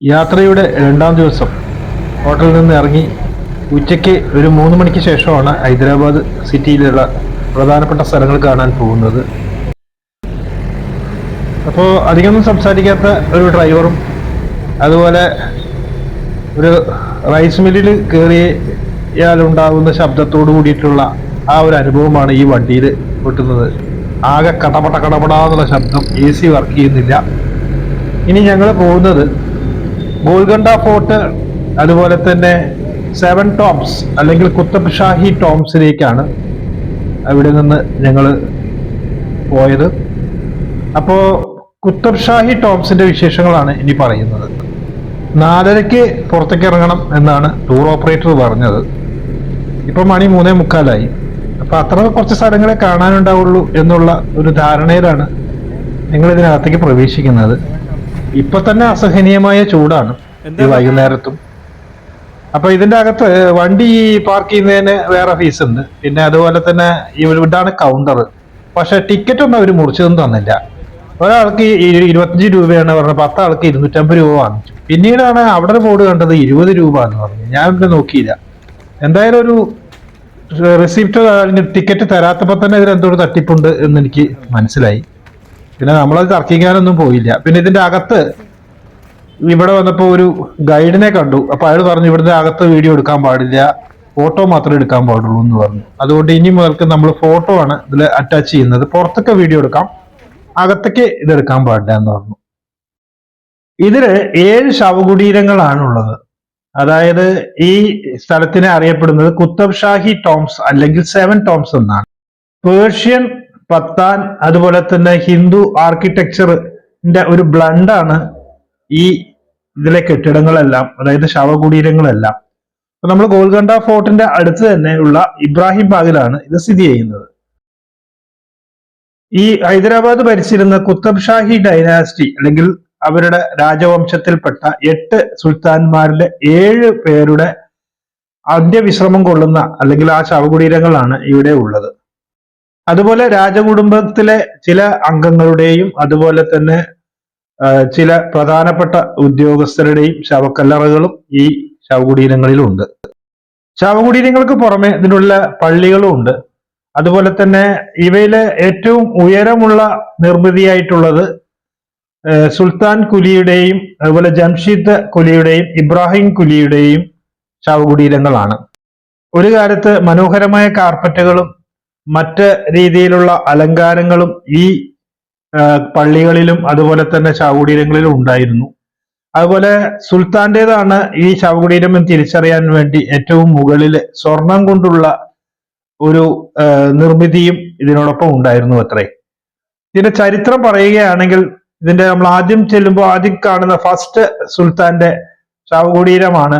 യാത്രയുടെ രണ്ടാം ദിവസം ഹോട്ടലിൽ നിന്ന് ഇറങ്ങി ഉച്ചയ്ക്ക് ഒരു 3 മണിക്ക് ശേഷമാണ് ഹൈദരാബാദ് സിറ്റിയിലുള്ള പ്രധാനപ്പെട്ട സ്ഥലങ്ങൾ കാണാൻ പോകുന്നത്. അപ്പോൾ അധികമൊന്നും സംസാരിക്കാത്ത ഒരു ഡ്രൈവറും അതുപോലെ ഒരു റൈസ് മില്ലിൽ കയറിയാലുണ്ടാകുന്ന ശബ്ദത്തോടു കൂടിയിട്ടുള്ള ആ ഒരു അനുഭവമാണ് ഈ വണ്ടിയിൽ കിട്ടുന്നത്. ആകെ കടപടാന്നുള്ള ശബ്ദം, AC വർക്ക് ചെയ്യുന്നില്ല. ഇനി ഞങ്ങൾ പോകുന്നത് ഗോൽക്കൊണ്ട ഫോർട്ട് അതുപോലെ തന്നെ 7 ടോംബ്സ് അല്ലെങ്കിൽ കുത്തബ് ഷാഹി ടോംസിലേക്കാണ് അവിടെ നിന്ന് ഞങ്ങൾ പോയത്. അപ്പോൾ കുത്തബ് ഷാഹി ടോംസിന്റെ വിശേഷങ്ങളാണ് ഇനി പറയുന്നത്. 4:30 പുറത്തേക്ക് ഇറങ്ങണം എന്നാണ് ടൂർ ഓപ്പറേറ്റർ പറഞ്ഞത്. ഇപ്പം മണി 3:45. അപ്പൊ അത്ര കുറച്ച് സ്ഥലങ്ങളെ കാണാനുണ്ടാവുള്ളൂ എന്നുള്ള ഒരു ധാരണയിലാണ് നിങ്ങൾ ഇതിനകത്തേക്ക് പ്രവേശിക്കുന്നത്. ഇപ്പൊ തന്നെ അസഹനീയമായ ചൂടാണ് ഈ വൈകുന്നേരത്തും. അപ്പൊ ഇതിന്റെ അകത്ത് വണ്ടി പാർക്ക് ചെയ്യുന്നതിന് വേറെ ഫീസ് ഉണ്ട്. പിന്നെ അതുപോലെ തന്നെ ഇവിടാണ് കൗണ്ടർ. പക്ഷെ ടിക്കറ്റ് ഒന്നും അവർ മുറിച്ചതൊന്നും തന്നില്ല. ഒരാൾക്ക് 25 രൂപയാണ് പറഞ്ഞത്, 10 ആൾക്ക് 250 രൂപ വാങ്ങിച്ചു. പിന്നീടാണ് അവിടെ ബോർഡ് കണ്ടത് 20 രൂപ എന്ന് പറഞ്ഞു. ഞാൻ ഇവിടെ നോക്കിയില്ല. എന്തായാലും ഒരു റെസിപ്റ്റ് ടിക്കറ്റ് തരാത്തപ്പോ തന്നെ ഇതിലെന്തോ ഒരു തട്ടിപ്പുണ്ട് എന്ന് എനിക്ക് മനസ്സിലായി. പിന്നെ നമ്മളത് തർക്കിക്കാനൊന്നും പോയില്ല. പിന്നെ ഇതിന്റെ അകത്ത് ഇവിടെ വന്നപ്പോ ഒരു ഗൈഡിനെ കണ്ടു. അപ്പൊ അയാൾ പറഞ്ഞു ഇവിടുത്തെ അകത്ത് വീഡിയോ എടുക്കാൻ പാടില്ല, ഫോട്ടോ മാത്രമേ എടുക്കാൻ പാടുള്ളൂ എന്ന് പറഞ്ഞു. അതുകൊണ്ട് ഇനി മുതൽക്ക് നമ്മൾ ഫോട്ടോ ആണ് ഇതിൽ അറ്റാച്ച് ചെയ്യുന്നത്. പുറത്തൊക്കെ വീഡിയോ എടുക്കാം, അകത്തേക്ക് ഇത് എടുക്കാൻ പാടില്ല എന്ന് പറഞ്ഞു. ഇതില് 7 ശവകുടീരങ്ങളാണുള്ളത്. അതായത് ഈ സ്ഥലത്തിനെ അറിയപ്പെടുന്നത് കുത്തബ് ഷാഹി ടോംസ് അല്ലെങ്കിൽ 7 ടോംസ് എന്നാണ്. പേർഷ്യൻ, പത്താൻ അതുപോലെ തന്നെ ഹിന്ദു ആർക്കിടെക്ചറിന്റെ ഒരു ബ്ലണ്ടാണ് ഈ ഇതിലെ കെട്ടിടങ്ങളെല്ലാം, അതായത് ശവകുടീരങ്ങളെല്ലാം. അപ്പൊ നമ്മൾ ഗോൽക്കൊണ്ട ഫോർട്ടിന്റെ അടുത്ത് തന്നെ ഉള്ള ഇബ്രാഹിം ബാഗിലാണ് ഇത് സ്ഥിതി ചെയ്യുന്നത്. ഈ ഹൈദരാബാദ് ഭരിച്ചിരുന്ന കുത്തബ് ഷാഹി ഡൈനാസ്റ്റി അല്ലെങ്കിൽ അവരുടെ രാജവംശത്തിൽപ്പെട്ട 8 സുൽത്താൻമാരിലെ 7 പേരുടെ അന്ത്യവിശ്രമം കൊള്ളുന്ന അല്ലെങ്കിൽ ആ ശവകുടീരങ്ങളാണ് ഇവിടെ ഉള്ളത്. അതുപോലെ രാജകുടുംബത്തിലെ ചില അംഗങ്ങളുടെയും അതുപോലെ തന്നെ ചില പ്രധാനപ്പെട്ട ഉദ്യോഗസ്ഥരുടെയും ശവക്കല്ലറകളും ഈ ശവകുടീരങ്ങളിലുണ്ട്. ശവകുടീരങ്ങൾക്ക് പുറമെ ഇതിനുള്ള പള്ളികളും ഉണ്ട്. അതുപോലെ തന്നെ ഇവയിലെ ഏറ്റവും ഉയരമുള്ള നിർമ്മിതിയായിട്ടുള്ളത് സുൽത്താൻ കുലിയുടെയും അതുപോലെ ജംഷീദ് കുലിയുടെയും ഇബ്രാഹിം കുലിയുടെയും ശവകുടീരങ്ങളാണ്. ഒരു കാലത്ത് മനോഹരമായ കാർപ്പറ്റുകളും മറ്റ് രീതിയിലുള്ള അലങ്കാരങ്ങളും ഈ പള്ളികളിലും അതുപോലെ തന്നെ ശവകുടീരങ്ങളിലും ഉണ്ടായിരുന്നു. അതുപോലെ സുൽത്താന്റേതാണ് ഈ ശവകുടീരം എന്ന് തിരിച്ചറിയാൻ വേണ്ടി ഏറ്റവും മുകളിൽ സ്വർണം കൊണ്ടുള്ള ഒരു നിർമ്മിതിയും ഇതിനോടൊപ്പം ഉണ്ടായിരുന്നു അത്രേ. ഇതിന്റെ ചരിത്രം പറയുകയാണെങ്കിൽ ഇതിന്റെ നമ്മൾ ആദ്യം ചെല്ലുമ്പോൾ ആദ്യം കാണുന്ന ഫസ്റ്റ് സുൽത്താന്റെ ശവകുടീരമാണ്.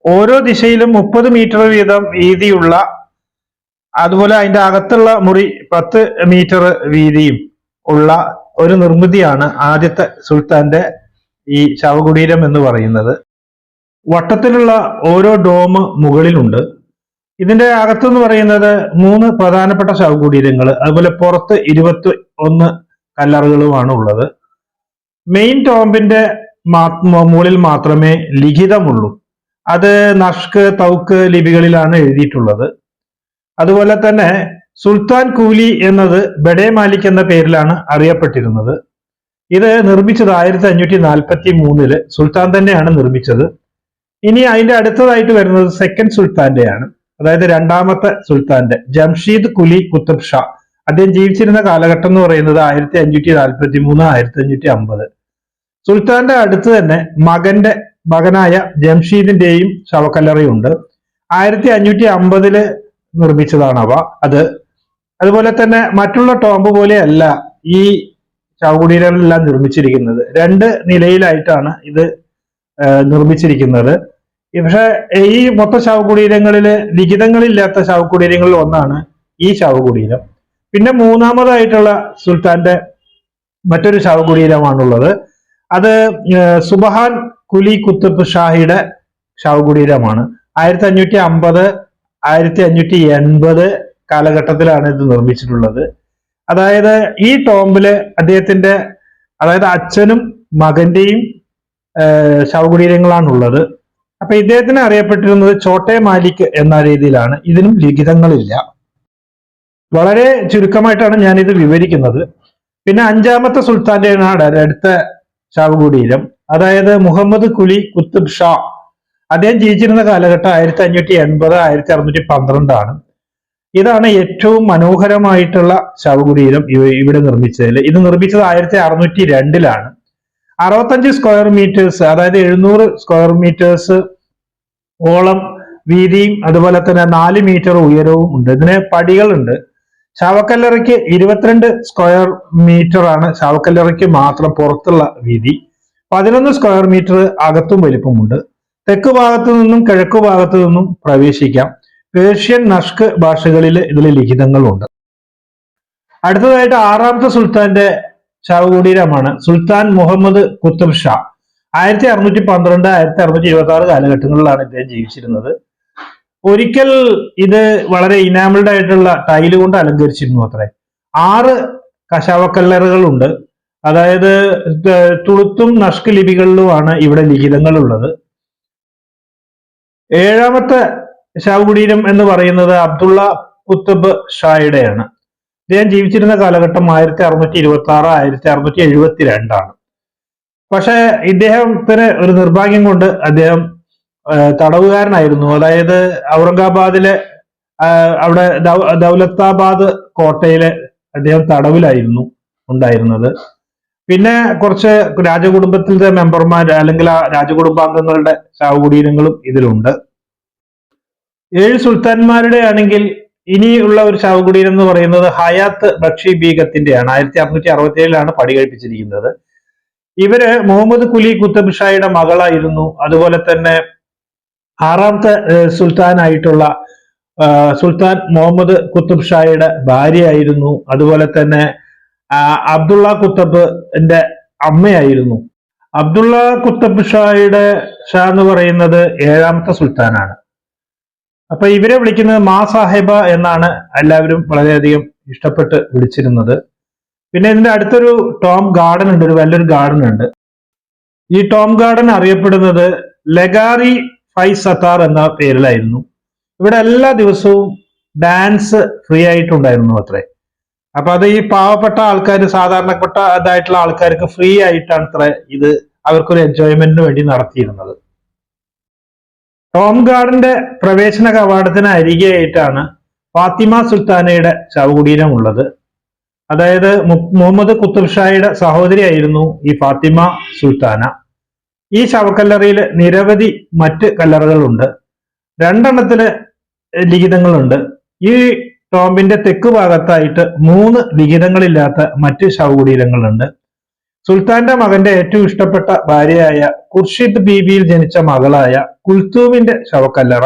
ഓരോ ദിശയിലും 30 മീറ്റർ വീതം വീതിയുള്ള, അതുപോലെ അതിന്റെ അകത്തുള്ള മുറി 10 മീറ്റർ വീതിയും ഉള്ള ഒരു നിർമ്മിതിയാണ് ആദ്യത്തെ സുൽത്താന്റെ ഈ ശവകുടീരം എന്ന് പറയുന്നത്. വട്ടത്തിലുള്ള ഓരോ ഡോം മുകളിലുണ്ട്. ഇതിന്റെ അകത്തെന്ന് പറയുന്നത് 3 പ്രധാനപ്പെട്ട ശവകുടീരങ്ങൾ, അതുപോലെ പുറത്ത് 21 കല്ലറുകളുമാണ് ഉള്ളത്. മെയിൻ ടോംബിന്റെ മുകളിൽ മാത്രമേ ലിഖിതമുള്ളൂ. അത് നഷ്ക്, തൗക്ക് ലിപികളിലാണ് എഴുതിയിട്ടുള്ളത്. അതുപോലെ തന്നെ സുൽത്താൻ കൂലി എന്നത് ബഡേ മാലിക് എന്ന പേരിലാണ് അറിയപ്പെട്ടിരുന്നത്. ഇത് നിർമ്മിച്ചത് 1543 സുൽത്താൻ തന്നെയാണ് നിർമ്മിച്ചത്. ഇനി അതിന്റെ അടുത്തതായിട്ട് വരുന്നത് സെക്കൻഡ് സുൽത്താന്റെയാണ്, അതായത് രണ്ടാമത്തെ സുൽത്താന്റെ ജംഷീദ് കുലി കുത്തബ് ഷാ. അദ്ദേഹം ജീവിച്ചിരുന്ന കാലഘട്ടം എന്ന് പറയുന്നത് 1543 1550. സുൽത്താന്റെ അടുത്ത് തന്നെ മകനായ ജംഷീദിന്റെയും ശവക്കല്ലറയുണ്ട്. 1550 നിർമ്മിച്ചതാണ് അത്. അതുപോലെ തന്നെ മറ്റുള്ള ടോംബ് പോലെയല്ല ഈ ശവകുടീരങ്ങളെല്ലാം നിർമ്മിച്ചിരിക്കുന്നത്. 2 നിലയിലായിട്ടാണ് ഇത് നിർമ്മിച്ചിരിക്കുന്നത്. പക്ഷെ ഈ മൊത്ത ശവകുടീരങ്ങളില് ലിഖിതങ്ങളില്ലാത്ത ശവകുടീരങ്ങളിൽ ഒന്നാണ് ഈ ശവകുടീരം. പിന്നെ മൂന്നാമതായിട്ടുള്ള സുൽത്താന്റെ മറ്റൊരു ശവകുടീരമാണുള്ളത്. അത് സുബഹാൻ കുലി കുത്തബ് ഷാഹിയുടെ ശവകുടീരമാണ്. 1550 1580 കാലഘട്ടത്തിലാണ് ഇത് നിർമ്മിച്ചിട്ടുള്ളത്. അതായത് ഈ ടോംബില് അദ്ദേഹത്തിന്റെ, അതായത് അച്ഛനും മകന്റെയും ശവകുടീരങ്ങളാണുള്ളത്. അപ്പൊ ഇദ്ദേഹത്തിന് അറിയപ്പെട്ടിരുന്നത് ചോട്ടെ മാലിക് എന്ന രീതിയിലാണ്. ഇതിനും ലിഖിതങ്ങളില്ല. വളരെ ചുരുക്കമായിട്ടാണ് ഞാൻ ഇത് വിവരിക്കുന്നത്. പിന്നെ അഞ്ചാമത്തെ സുൽത്താന്റെ അടുത്ത ശവകുടീരം, അതായത് മുഹമ്മദ് കുലി കുത്തുബ് ഷാ. അദ്ദേഹം ജീവിച്ചിരുന്ന കാലഘട്ടം 1580 1612 ഇതാണ് ഏറ്റവും മനോഹരമായിട്ടുള്ള ശവകുടീരം ഇവിടെ നിർമ്മിച്ചതിൽ. ഇത് നിർമ്മിച്ചത് 1602 65 സ്ക്വയർ മീറ്റേഴ്സ്, അതായത് 700 സ്ക്വയർ മീറ്റേഴ്സ് ഓളം വീതിയും അതുപോലെ തന്നെ 4 മീറ്റർ ഉയരവും ഉണ്ട്. ഇതിന് പടികളുണ്ട്. ശവക്കല്ലറയ്ക്ക് 22 സ്ക്വയർ മീറ്റർ ആണ് ശവക്കല്ലറയ്ക്ക് മാത്രം പുറത്തുള്ള വീതി. 11 സ്ക്വയർ മീറ്റർ അകത്തും വലിപ്പമുണ്ട്. തെക്ക് ഭാഗത്തു നിന്നും കിഴക്കു ഭാഗത്തു നിന്നും പ്രവേശിക്കാം. പേർഷ്യൻ, നഷ്ക് ഭാഷകളിൽ ഇതിൽ ലിഖിതങ്ങളുണ്ട്. അടുത്തതായിട്ട് ആറാമത്തെ സുൽത്താന്റെ ശവകുടീരമാണ് സുൽത്താൻ മുഹമ്മദ് കുത്തുബ് ഷാ. 1612 1626 കാലഘട്ടങ്ങളിലാണ് ഇദ്ദേഹം ജീവിച്ചിരുന്നത്. ഒരിക്കൽ ഇത് വളരെ ഇനാമിൾഡ് ആയിട്ടുള്ള ടൈല് കൊണ്ട് അലങ്കരിച്ചിരുന്നു അത്രേ. 6 ശവക്കല്ലറുകളുണ്ട്. അതായത് തുളുത്തും നഷ്ക് ലിപികളിലുമാണ് ഇവിടെ ലിഖിതങ്ങൾ ഉള്ളത്. ഏഴാമത്തെ ശവകുടീരം എന്ന് പറയുന്നത് അബ്ദുള്ള കുത്തുബ് ഷായുടെയാണ്. അദ്ദേഹം ജീവിച്ചിരുന്ന കാലഘട്ടം 1626 1672 പക്ഷെ ഇദ്ദേഹത്തിന് ഒരു നിർഭാഗ്യം കൊണ്ട് അദ്ദേഹം തടവുകാരനായിരുന്നു. അതായത് ഔറംഗാബാദിലെ അവിടെ ദൗലത്താബാദ് കോട്ടയിലെ അദ്ദേഹം തടവിലായിരുന്നു ഉണ്ടായിരുന്നത്. പിന്നെ കുറച്ച് രാജകുടുംബത്തിലെ മെമ്പർമാർ അല്ലെങ്കിൽ ആ രാജകുടുംബാംഗങ്ങളുടെ ശവകുടീരങ്ങളും ഇതിലുണ്ട്. 7 സുൽത്താൻമാരുടെ ആണെങ്കിൽ ഇനിയുള്ള ഒരു ശവകുടീരം എന്ന് പറയുന്നത് ഹയാത്ത് ബക്ഷി ബീഗത്തിന്റെയാണ്. 1667 പടി കഴിപ്പിച്ചിരിക്കുന്നത്. ഇവര് മുഹമ്മദ് കുലി കുത്തബ് ഷായുടെ മകളായിരുന്നു. അതുപോലെ തന്നെ ആറാമത്തെ സുൽത്താനായിട്ടുള്ള സുൽത്താൻ മുഹമ്മദ് കുത്തബ് ഷായുടെ ഭാര്യയായിരുന്നു. അതുപോലെ തന്നെ അബ്ദുള്ള കുത്തബിന്റെ അമ്മയായിരുന്നു. അബ്ദുള്ള കുത്തബ് ഷാ എന്ന് പറയുന്നത് 7ാമത്തെ സുൽത്താനാണ്. അപ്പൊ ഇവരെ വിളിക്കുന്നത് മാ സാഹിബ എന്നാണ് എല്ലാവരും വളരെയധികം ഇഷ്ടപ്പെട്ട് വിളിച്ചിരുന്നത്. പിന്നെ ഇതിന്റെ അടുത്തൊരു ടോം ഗാർഡൻ ഉണ്ട്, ഒരു വലിയൊരു ഗാർഡൻ ഉണ്ട്. ഈ ടോം ഗാർഡൻ അറിയപ്പെടുന്നത് ലഗാറി ഫൈസത്താർ എന്ന പേരിലായിരുന്നു. ഇവിടെ എല്ലാ ദിവസവും ഡാൻസ് ഫ്രീ ആയിട്ടുണ്ടായിരുന്നു അത്രേ. അപ്പൊ അത് ഈ പാവപ്പെട്ട ആൾക്കാർ, സാധാരണപ്പെട്ട ഇതായിട്ടുള്ള ആൾക്കാർക്ക് ഫ്രീ ആയിട്ടാണ് അത്ര ഇത് അവർക്കൊരു എൻജോയ്മെന്റിന് വേണ്ടി നടത്തിയിരുന്നത്. ടോം ഗാർഡന്റെ പ്രവേശന കവാടത്തിന് അരികെയായിട്ടാണ് ഫാത്തിമ സുൽത്താനയുടെ ശവകുടീരം ഉള്ളത്. അതായത് മുഹമ്മദ് കുത്തുബ് ഷായുടെ സഹോദരിയായിരുന്നു ഈ ഫാത്തിമ സുൽത്താന. ഈ ശവക്കല്ലറയിൽ നിരവധി മറ്റ് കല്ലറകളുണ്ട്. 2 ലിഖിതങ്ങളുണ്ട്. ഈ ടോംബിന്റെ തെക്ക് ഭാഗത്തായിട്ട് 3 ലിഖിതങ്ങളില്ലാത്ത മറ്റ് ശവകുടീരങ്ങളുണ്ട്. സുൽത്താന്റെ മകന്റെ ഏറ്റവും ഇഷ്ടപ്പെട്ട ഭാര്യയായ ഖുർഷിദ് ബീബിയിൽ ജനിച്ച മകളായ കുൽത്തൂമിന്റെ ശവക്കല്ലറ,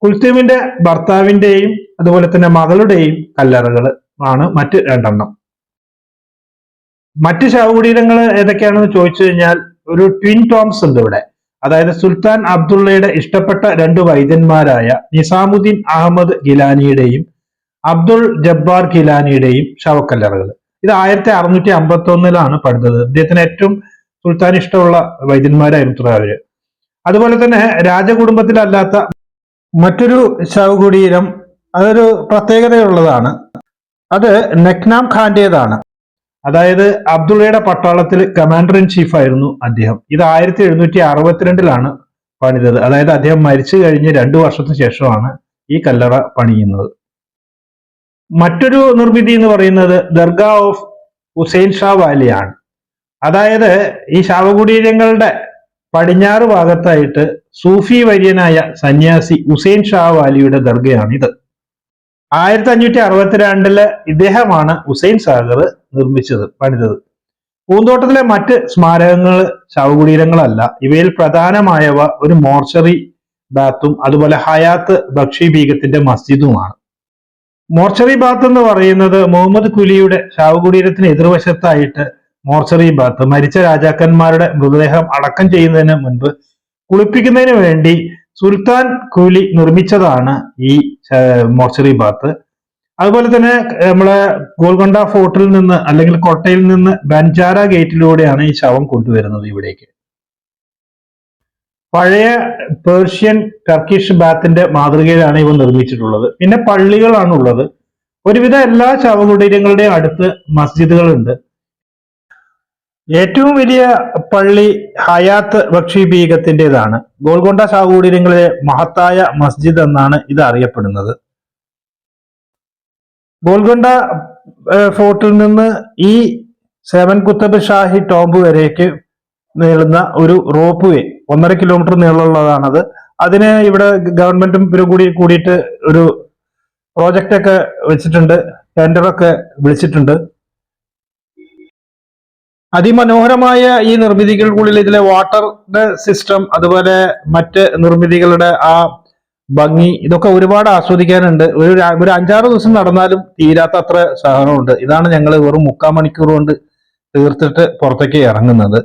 കുൽത്തൂമിന്റെ ഭർത്താവിന്റെയും അതുപോലെ തന്നെ മകളുടെയും കല്ലറകൾ ആണ് മറ്റ് 2. മറ്റ് ശവകുടീരങ്ങൾ ഏതൊക്കെയാണെന്ന് ചോദിച്ചു കഴിഞ്ഞാൽ ഒരു ട്വിൻ ടോംസ് ഉണ്ട് ഇവിടെ. അതായത് സുൽത്താൻ അബ്ദുള്ളയുടെ ഇഷ്ടപ്പെട്ട 2 വൈദ്യന്മാരായ നിസാമുദ്ദീൻ അഹമ്മദ് ഗിലാനിയുടെയും അബ്ദുൾ ജബ്ബാർ ഗിലാനിയുടെയും ശവക്കല്ലറകൾ. ഇത് 1651 പണിതത്. ഇദ്ദേഹത്തിന് ഏറ്റവും സുൽത്താൻ ഇഷ്ടമുള്ള വൈദ്യന്മാരായിരുന്നു അവര്. അതുപോലെ തന്നെ രാജകുടുംബത്തിലല്ലാത്ത മറ്റൊരു ശവകുടീരം, അതൊരു പ്രത്യേകതയുള്ളതാണ്. അത് നെക്നാം ഖാന്റേതാണ്. അതായത് അബ്ദുള്ളയുടെ പട്ടാളത്തിൽ കമാൻഡർ ഇൻ ചീഫ് ആയിരുന്നു അദ്ദേഹം. ഇത് 1762 പണിതത്. അതായത് അദ്ദേഹം മരിച്ചു കഴിഞ്ഞ് 2 വർഷത്തിന് ശേഷമാണ് ഈ കല്ലറ പണിയുന്നത്. മറ്റൊരു നിർമ്മിതി എന്ന് പറയുന്നത് ദർഗാ ഓഫ് ഹുസൈൻ ഷാ വാലിയാണ്. അതായത് ഈ ശവകുടീരങ്ങളുടെ പടിഞ്ഞാറ് ഭാഗത്തായിട്ട് സൂഫി വര്യനായ സന്യാസി ഹുസൈൻ ഷാ വാലിയുടെ ദർഗയാണിത്. 1562 ഇദ്ദേഹമാണ് ഹുസൈൻ സാഗർ പണിതത്. പൂന്തോട്ടത്തിലെ മറ്റ് സ്മാരകങ്ങൾ ശവകുടീരങ്ങളല്ല. ഇവയിൽ പ്രധാനമായവ ഒരു മോർച്ചറി ബാത്തും അതുപോലെ ഹയാത്ത് ബക്ഷി ബീഗത്തിന്റെ മസ്ജിദുമാണ്. മോർച്ചറി ബാത്ത് എന്ന് പറയുന്നത് മുഹമ്മദ് കുലിയുടെ ശവകുടീരത്തിന് എതിർവശത്തായിട്ട് മോർച്ചറി ബാത്ത്, മരിച്ച രാജാക്കന്മാരുടെ മൃതദേഹം അടക്കം ചെയ്യുന്നതിന് മുൻപ് കുളിപ്പിക്കുന്നതിന് വേണ്ടി സുൽത്താൻ കുലി നിർമ്മിച്ചതാണ് ഈ മോർച്ചറി ബാത്ത്. അതുപോലെ തന്നെ നമ്മളെ ഗോൽക്കൊണ്ട ഫോർട്ടിൽ നിന്ന് അല്ലെങ്കിൽ കോട്ടയിൽ നിന്ന് ബൻജാര ഗേറ്റിലൂടെയാണ് ഈ ശവം കൊണ്ടുവരുന്നത് ഇവിടേക്ക്. പഴയ പേർഷ്യൻ ടർക്കിഷ് ബാത്തിന്റെ മാതൃകയിലാണ് ഇവ നിർമ്മിച്ചിട്ടുള്ളത്. പിന്നെ പള്ളികളാണ് ഉള്ളത്. ഒരുവിധ എല്ലാ ശവകുടീരങ്ങളുടെയും അടുത്ത് മസ്ജിദുകളുണ്ട്. ഏറ്റവും വലിയ പള്ളി ഹയാത്ത് ബക്ഷി ബീഗത്തിൻ്റെതാണ്. ഗോൽക്കൊണ്ട ശവകുടീരങ്ങളിലെ മഹത്തായ മസ്ജിദ് എന്നാണ് ഇത് അറിയപ്പെടുന്നത്. ഗോൽക്കൊണ്ട ഫോർട്ടിൽ നിന്ന് ഈ സെവൻ കുത്തബ് ഷാഹി ടോംബ് വരേക്ക് നീളുന്ന ഒരു റോപ്പ് വേ 1.5 കിലോമീറ്റർ നീളമുള്ളതാണത്. അതിന് ഇവിടെ ഗവൺമെന്റും ഇവരും കൂടിയിട്ട് ഒരു പ്രോജക്റ്റ് ഒക്കെ വെച്ചിട്ടുണ്ട്, ടെൻഡറൊക്കെ വിളിച്ചിട്ടുണ്ട്. അതിമനോഹരമായ ഈ നിർമ്മിതികൾക്കുള്ളിൽ ഇതിലെ വാട്ടറിന്റെ സിസ്റ്റം, അതുപോലെ മറ്റ് നിർമ്മിതികളുടെ ആ ഭംഗി, ഇതൊക്കെ ഒരുപാട് ആസ്വദിക്കാനുണ്ട്. ഒരു 5-6 ദിവസം നടന്നാലും തീരാത്ത അത്ര സാധനമുണ്ട്. ഇതാണ് ഞങ്ങൾ വെറും 3/4 മണിക്കൂർ കൊണ്ട് തീർത്തിട്ട് പുറത്തേക്ക് ഇറങ്ങുന്നത്.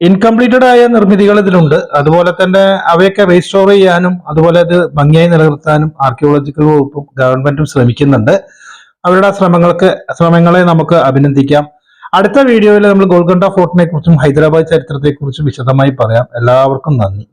ഇൻകംപ്ലീറ്റഡ് ആയ നിർമ്മിതികൾ ഇതിലുണ്ട്. അതുപോലെ തന്നെ അവയൊക്കെ റീസ്റ്റോർ ചെയ്യാനും അതുപോലെ അത് ഭംഗിയായി നിലനിർത്താനും ആർക്കിയോളജിക്കൽ വകുപ്പും ഗവൺമെന്റും ശ്രമിക്കുന്നുണ്ട്. അവരുടെ ശ്രമങ്ങളെ നമുക്ക് അഭിനന്ദിക്കാം. അടുത്ത വീഡിയോയിൽ നമ്മൾ ഗോൽക്കൊണ്ട ഫോർട്ടിനെ കുറിച്ചും ഹൈദരാബാദ് ചരിത്രത്തെ കുറിച്ചും വിശദമായി പറയാം. എല്ലാവർക്കും നന്ദി.